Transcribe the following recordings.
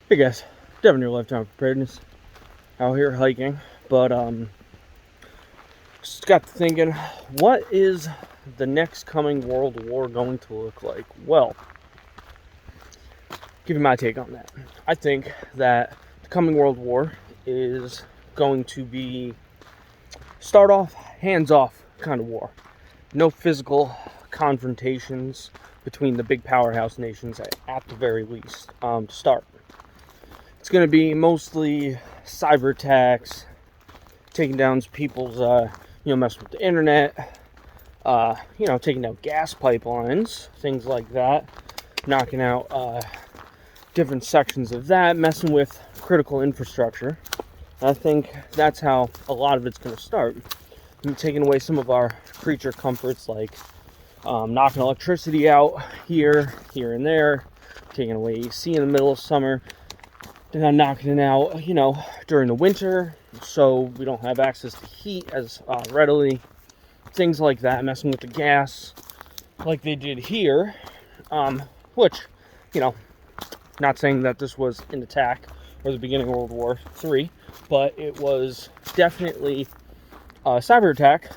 Hey guys, Devin your Lifetime Preparedness out here hiking, but just got to thinking, what is the next coming world war going to look like? Well, give you my take on that. I think that the coming world war is going to be start off hands off kind of war. No physical confrontations between the big powerhouse nations at the very least to start. It's going to be mostly cyber attacks, taking down people's, messing with the internet, taking down gas pipelines, things like that, knocking out different sections of that, messing with critical infrastructure. I think that's how a lot of it's going to start. And taking away some of our creature comforts, like knocking electricity out here and there, taking away AC in the middle of summer. They're not knocking it out, during the winter, so we don't have access to heat as readily. Things like that, messing with the gas, like they did here, which, not saying that this was an attack or the beginning of World War III, but it was definitely a cyber attack,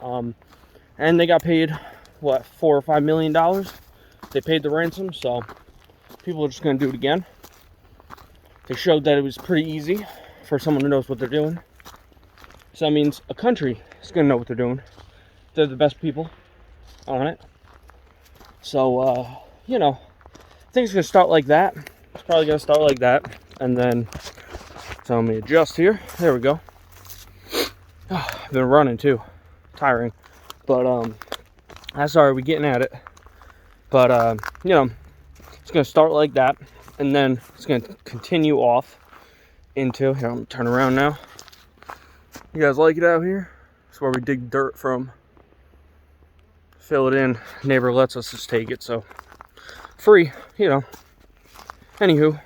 and they got paid, $4 or $5 million? They paid the ransom, so people are just going to do it again. They showed that it was pretty easy for someone who knows what they're doing. So that means a country is going to know what they're doing. They're the best people on it. So, things are going to start like that. It's probably going to start like that. And then, so let me adjust here. There we go. I've been running too. Tiring. But, that's already getting at it. But, it's going to start like that. And then it's going to continue off into, here, I'm going to turn around now. You guys like it out here? It's where we dig dirt from. Fill it in. Neighbor lets us just take it, so free, Anywho,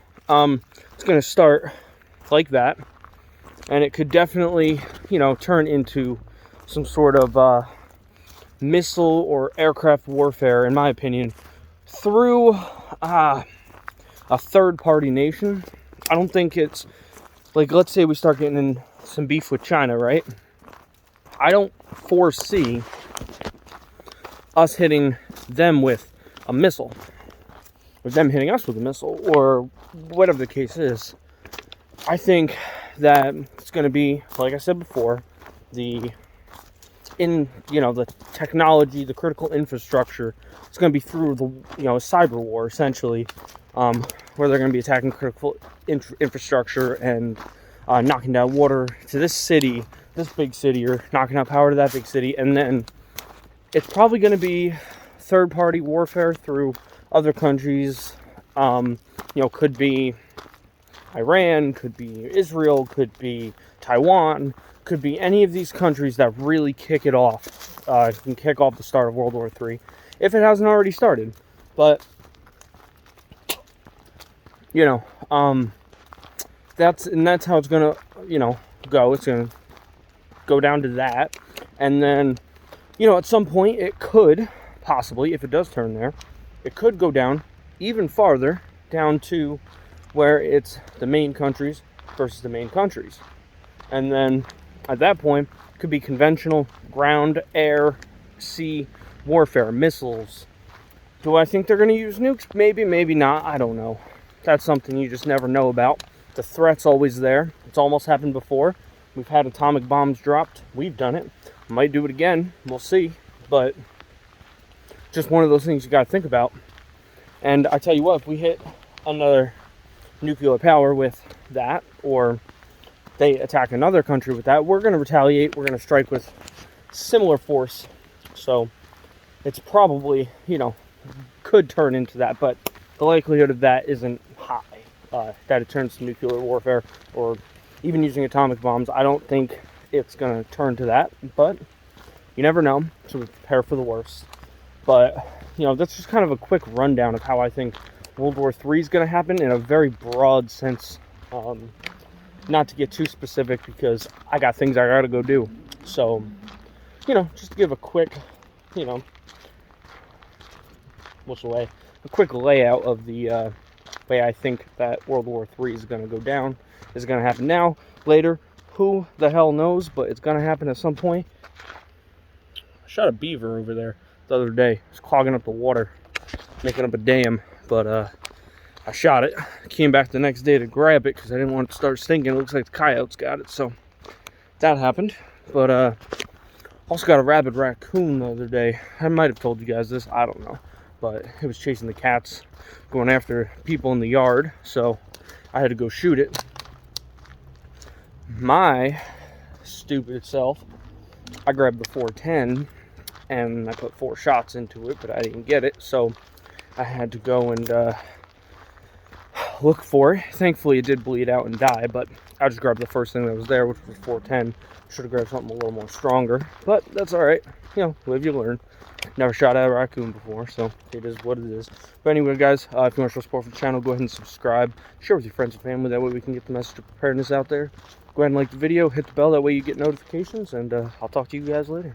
it's going to start like that. And it could definitely, turn into some sort of missile or aircraft warfare, in my opinion, through a third-party nation. I don't think it's, like, let's say we start getting in some beef with China, right? I don't foresee us hitting them with a missile, or them hitting us with a missile, or whatever the case is. I think that it's going to be, like I said before, the technology, the critical infrastructure. It's going to be through the, a cyber war, essentially, where they're going to be attacking critical infrastructure and knocking down water to this city, this big city, or knocking out power to that big city. And then it's probably going to be third-party warfare through other countries. Could be Iran, could be Israel, could be Taiwan, could be any of these countries that really kick it off, can kick off the start of World War III, if it hasn't already started. But, that's how it's gonna, go. It's gonna go down to that, and then, at some point it could possibly, if it does turn there, it could go down even farther, down to where it's the main countries versus the main countries. And then at that point, it could be conventional ground, air, sea warfare, missiles. Do I think they're going to use nukes? Maybe, maybe not. I don't know. That's something you just never know about. The threat's always there. It's almost happened before. We've had atomic bombs dropped. We've done it. Might do it again. We'll see. But just one of those things you got to think about. And I tell you what, if we hit another nuclear power with that, or they attack another country with that, we're going to retaliate. We're going to strike with similar force. So it's probably, could turn into that, but the likelihood of that isn't high, that it turns to nuclear warfare or even using atomic bombs. I don't think it's going to turn to that, but you never know, so we prepare for the worst. But, that's just kind of a quick rundown of how I think World War III is going to happen in a very broad sense. Not to get too specific because I got things I got to go do. So, just to give a quick, a quick layout of the way I think that World War III is going to go down. Is it going to happen now, later? Who the hell knows, but it's going to happen at some point. I shot a beaver over there the other day. It's clogging up the water, making up a dam, but I shot it. I came back the next day to grab it because I didn't want it to start stinking. It looks like the coyotes got it, so that happened. But also got a rabid raccoon the other day. I might have told you guys this, I don't know, but it was chasing the cats, going after people in the yard, so I had to go shoot it. My stupid self, I grabbed the 410 and I put 4 shots into it, but I didn't get it, so I had to go and look for it. Thankfully it did bleed out and die, but I just grabbed the first thing that was there, which was 410. Should have grabbed something a little more stronger, but that's all right. You know, live you learn. Never shot at a raccoon before, so it is what it is. But anyway, guys, if you want to show support for the channel, go ahead and subscribe. Share with your friends and family. That way we can get the message of preparedness out there. Go ahead and like the video, hit the bell. That way you get notifications, and I'll talk to you guys later.